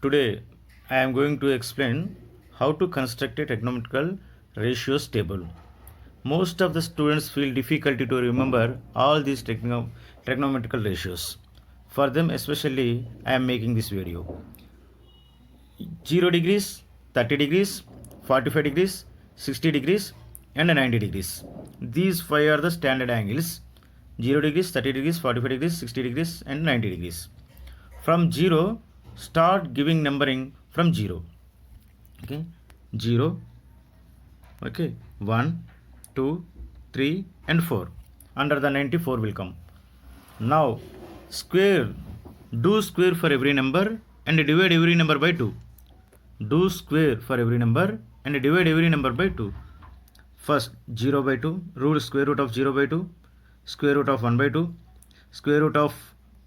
Today I am going to explain how to construct a trigonometrical ratios table. Most of the students feel difficulty to remember all these trigonometrical ratios. For them especially I am making this video. 0 degrees, 30 degrees, 45 degrees, 60 degrees and 90 degrees. These five are the standard angles: 0 degrees, 30 degrees, 45 degrees, 60 degrees and 90 degrees. From 0, start giving numbering from 0. Okay, 0, okay, 1, 2, 3 and 4. Under the 94 will come. Now square, do square for every number and divide every number by 2. Do square for every number and divide every number by 2. First 0 by 2, square root of 0 by 2, square root of 1 by 2, square root of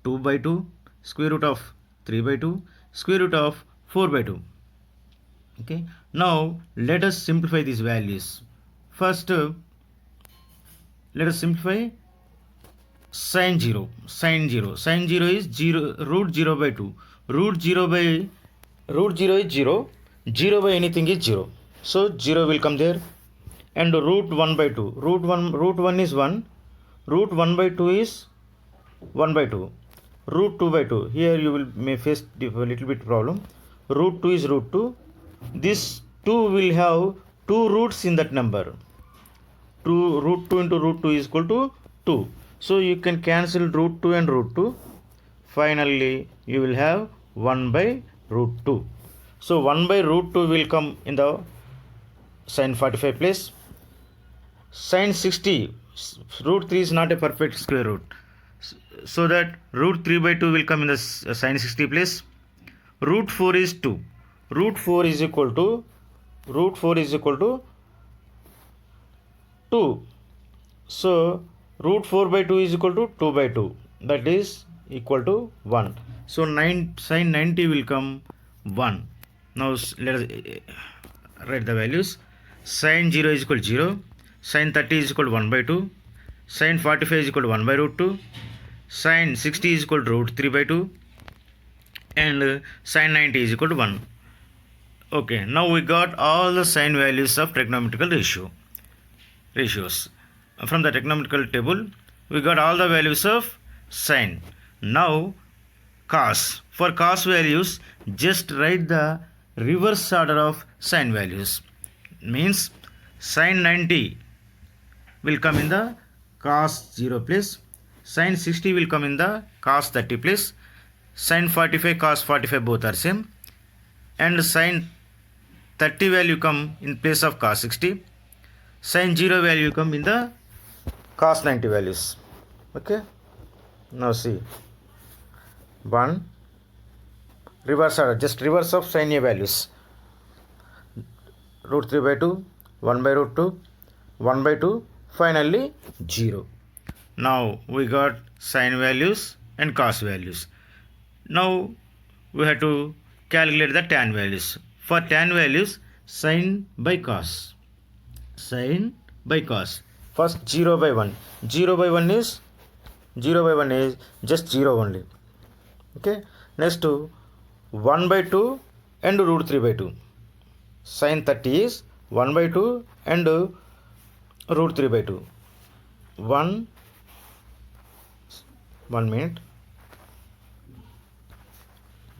2 by 2, square root of 3 by 2, square root of 4 by 2. Okay, now let us simplify these values. First let us simplify sine 0. Sine 0 is 0 root 0 by 2. Root 0 is 0. 0 by anything is 0. So 0 will come there. And root 1 by 2. Root 1 is 1. Root 1 by 2 is 1 by 2. Root 2 by 2. Here you may face a little bit problem. Root 2 is root 2. This 2 will have 2 roots in that number. Root 2 into root 2 is equal to 2. So you can cancel root 2 and root 2. Finally you will have 1 by root 2. So 1 by root 2 will come in the sin 45 place. Sin 60, root 3 is not a perfect square root. So that root 3 by 2 will come in the sin 60 place. Root 4 is 2. Root 4 is equal to 2. So root 4 by 2 is equal to 2 by 2. That is equal to 1. So sin 90 will come 1. Now let us write the values. Sin 0 is equal to 0. Sin 30 is equal to 1 by 2. Sin 45 is equal to 1 by root 2. Sin 60 is equal to root 3 by 2. And sin 90 is equal to 1. Okay, now we got all the sin values of trigonometrical ratios. From the trigonometrical table, we got all the values of sin. Now cos. For cos values, just write the reverse order of sin values. Means sin 90 will come in the cos 0 place. Sin 60 will come in the cos 30 place. Sin 45, cos 45 both are same. And sin 30 value come in place of cos 60. Sin 0 value come in the cos 90 values. Okay. Now see. 1. Reverse order. Just reverse of sin A values. Root 3 by 2. 1 by root 2. 1 by 2. Finally 0. Now we got sin values and cos values. Now we have to calculate the tan values. For tan values, sin by cos. Sin by cos. First 0 by 1. 0 by 1 is just 0 only. Okay. Next 1 by 2 and root 3 by 2. Sin 30 is 1 by 2 and root 3 by 2. 1 minute.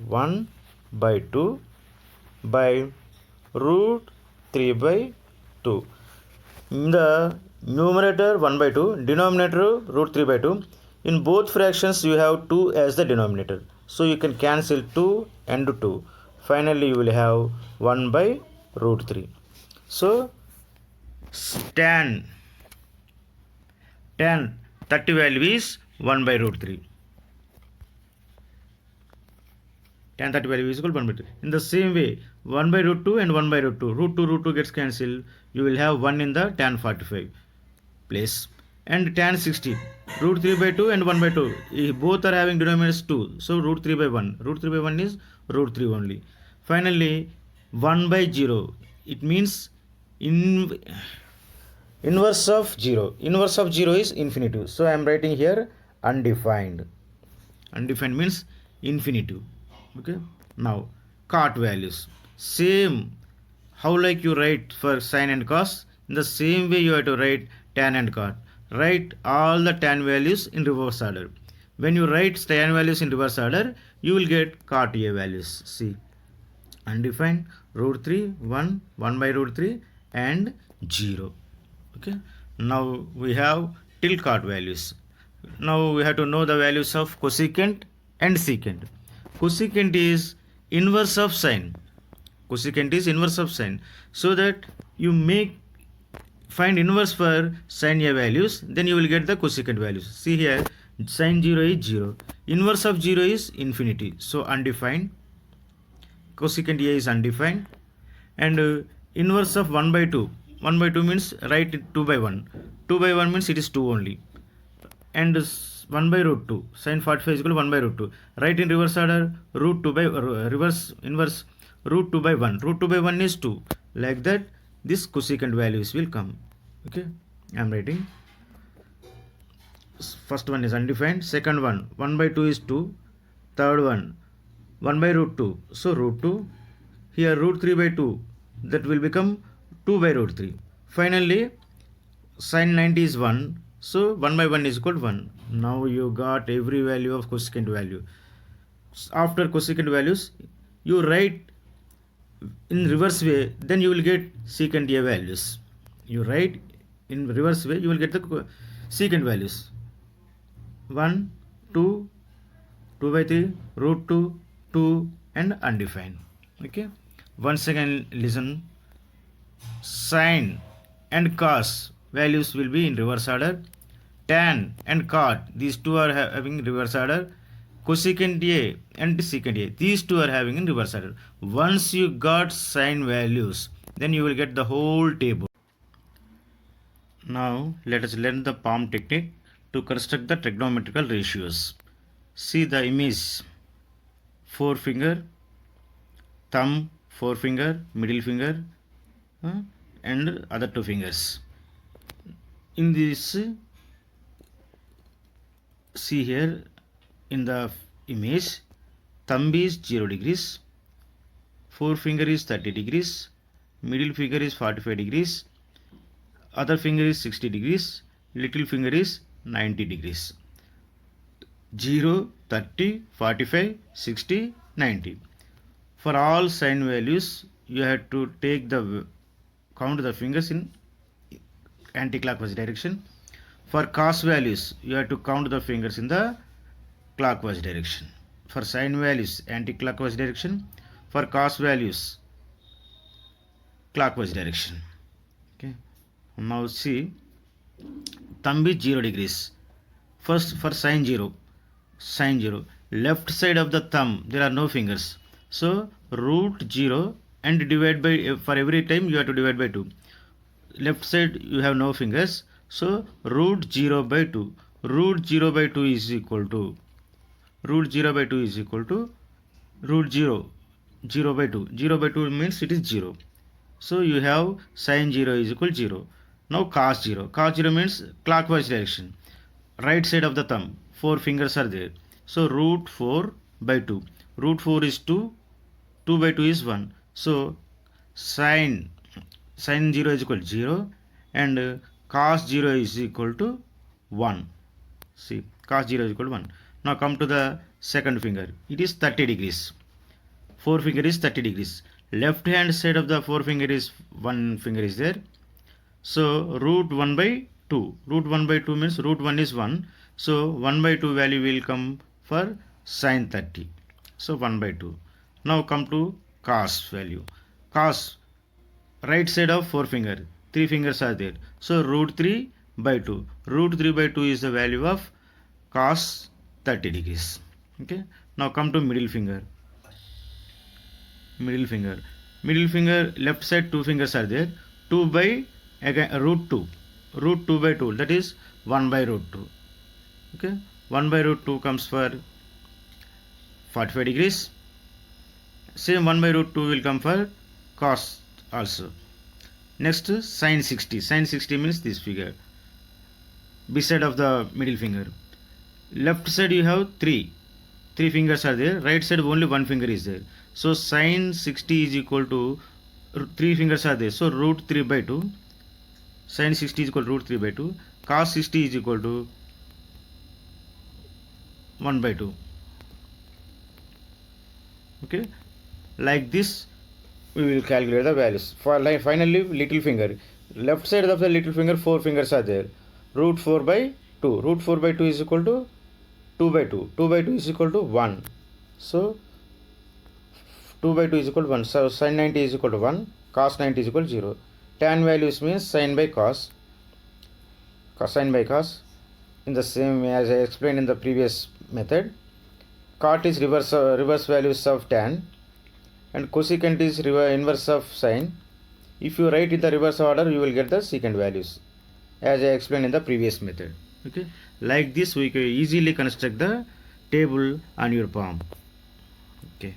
1 by 2 by root 3 by 2. In the numerator 1 by 2, denominator root 3 by 2. In both fractions you have 2 as the denominator. So you can cancel 2 and 2. Finally you will have 1 by root 3. So tan 30 value is 1 by root 3. Tan 30 value is equal to 1 by 3. In the same way, 1 by root 2 and 1 by root 2. Root 2 gets cancelled. You will have 1 in the tan 45 place. And tan 60. Root 3 by 2 and 1 by 2. Both are having denominators 2. So root 3 by 1. Root 3 by 1 is root 3 only. Finally, 1 by 0. It means inverse of 0. Inverse of 0 is infinitive. So I am writing here undefined. Undefined means infinitive. Okay. Now cot values. Same, how like you write for sine and cos, in the same way you have to write tan and cot. Write all the tan values in reverse order. When you write tan values in reverse order, you will get cot A values. See, undefined, root 3, 1, 1 by root 3 and 0. Okay, now we have till cot values. Now we have to know the values of cosecant and secant. Cosecant is inverse of sine. Cosecant is inverse of sine. So that you find inverse for sine A values, then you will get the cosecant values. See here, sine 0 is 0. Inverse of 0 is infinity. So undefined. Cosecant A is undefined. And inverse of 1 by 2. 1 by 2 means write 2 by 1. 2 by 1 means it is 2 only. And 1 by root 2. Sine 45 is equal to 1 by root 2. Write in reverse order root 2 by reverse inverse root 2 by 1. Root 2 by 1 is 2. Like that, this cosecant values will come. Okay, I am writing. First one is undefined. Second one, 1 by 2 is 2. Third one, 1 by root 2. So root 2. Here root 3 by 2. That will become 2 by root 3. Finally, sine 90 is 1. So 1 by 1 is equal to 1. Now you got every value of cosecant value. After cosecant values, you write in reverse way, then you will get secant A values. You write in reverse way, you will get the secant values. 1, 2, 2 by 3, root 2, 2 and undefined. Okay. Once again listen. Sine and cos values will be in reverse order. Tan and cot, these two are having reverse order. Cosecant A and secant A, these two are having in reverse order. Once you got sine values, then you will get the whole table. Now let us learn the palm technique to construct the trigonometrical ratios. See the image: forefinger, thumb, forefinger, middle finger, and other two fingers. In this, see here in the image, thumb is 0 degrees, forefinger is 30 degrees, middle finger is 45 degrees, other finger is 60 degrees, little finger is 90 degrees. 0, 30, 45, 60, 90. For all sine values, you have to count the fingers in anti-clockwise direction. For cos values, you have to count the fingers in the clockwise direction. For sine values, anti-clockwise direction. For cos values, clockwise direction. Okay. Now see, thumb is 0 degrees. First for sine 0, left side of the thumb there are no fingers. So root 0 and divide by, for every time you have to divide by 2. Left side you have no fingers. So root 0 by 2. Root 0 by 2 is equal to root 0 by 2 is equal to root 0 by 2. 0 by 2 means it is 0. So you have sine 0 is equal to 0. Now cos 0. Cos 0 means clockwise direction. Right side of the thumb. 4 fingers are there. So root 4 by 2. Root 4 is 2. 2 by 2 is 1. So sine 0 is equal to 0 and cos 0 is equal to 1. See, cos 0 is equal to 1. Now come to the second finger. It is 30 degrees. Forefinger is 30 degrees. Left hand side of the forefinger is 1 finger is there. So root 1 by 2. Root 1 by 2 means root 1 is 1. So 1 by 2 value will come for sine 30. So 1 by 2. Now come to cos value. Cos, right side of forefinger. 3 fingers are there. So root 3 by 2. Root 3 by 2 is the value of cos 30 degrees. Okay. Now come to middle finger. Middle finger, left side 2 fingers are there. 2 by again root 2. Root 2 by 2, that is 1 by root 2. Okay. 1 by root 2 comes for 45 degrees. Same 1 by root 2 will come for cos also. Next sine 60. Sine 60 means this figure beside of the middle finger. Left side you have 3 three fingers are there, right side only one finger is there. So sine 60 is equal to, three fingers are there, so root 3 by 2. Sine 60 is equal to root 3 by 2. Cos 60 is equal to 1 by 2. Okay, like this we will calculate the values. For like finally little finger, left side of the little finger, four fingers are there. Root 4 by 2. Root 4 by 2 is equal to 2 by 2. 2 by 2 is equal to 1. So 2 by 2 is equal to 1. So sin 90 is equal to 1. Cos 90 is equal to 0. Tan values means sin by cos. Cosine by cos. In the same way as I explained in the previous method. Cot is reverse values of tan. And cosecant is inverse of sine. If you write in the reverse order, you will get the secant values, as I explained in the previous method. Okay, like this we can easily construct the table on your palm. Okay.